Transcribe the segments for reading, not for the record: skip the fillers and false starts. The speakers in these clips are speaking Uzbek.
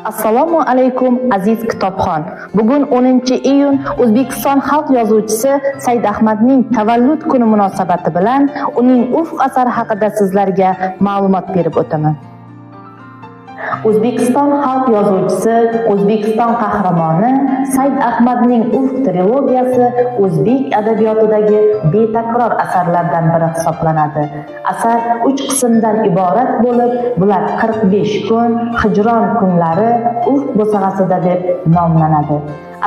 Assalomu alaykum aziz kitobxon. Bugun 10-iyun O'zbekiston xalq yozuvchisi Said Ahmadning tavallud kuni munosabati bilan uning Ufq asari haqida sizlarga ma'lumot berib o'taman. O'zbekiston xalq yozuvchisi, O'zbekiston qahramoni Said Ahmadning Ufq trilogiyasi o'zbek adabiyotidagi betakror asarlardan biri hisoblanadi. Asar 3 qismdan iborat bo'lib, bular 45 kun, hijron kunlari, Ufq bo'sag'asida deb nomlanadi.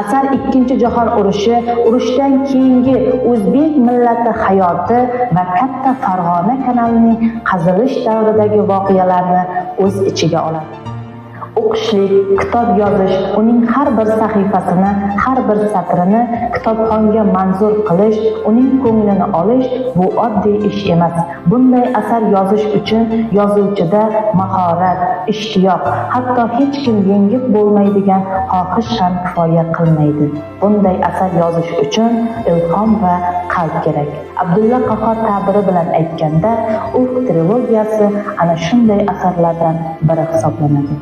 Asar Ikkinchi jahon urushi, urushdan keyingi o'zbek millati hayoti va katta Farg'ona kanalining qazilish davridagi voqealarni o'z ichiga oladi. O'qishlik, kitob yozish, uning har bir sahifasini, har bir satrini kitobxonga manzur qilish, uning ko'nglini olish bu oddiy ish emas. Bunday asar yozish uchun yozuvchida mahorat, ishtiyoq, hatto hech kim yengib bo'lmaydigan xohish ham kifoya qilmaydi. Bunday asar yozish uchun ilhom va qalb kerak. Abdulla Qahhor ta'biri bilan aytganda, Ufq trilogiyasi ana shunday asarlardan biri hisoblanadi.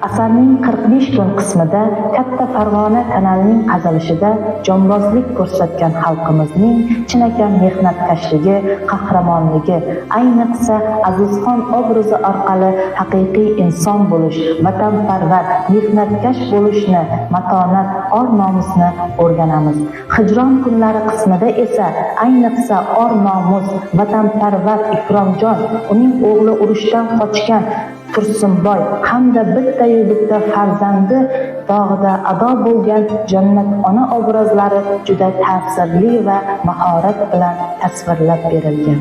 Asarning 45 kun qismida katta Farg'ona kanalining qazilishida jonbozlik ko'rsatgan xalqimizning chinakam mehnatkashligi, qahramonligi, ayniqsa Azizxon obrazi orqali haqiqiy inson bo'lish, vatanparvar, mehnatkash bo'lishni, matonat, or-nomusni o'rganamiz. Hijron kunlari qismida esa ayniqsa or-nomus, vatanparvar Ikromjon, uning o'g'li urushdan qochgan Tursunboy hamda bitta farzandi dog'ida ado bo'lgan Jannat ona obrazlari juda ta'sirli va mahorat bilan tasvirlab berilgan.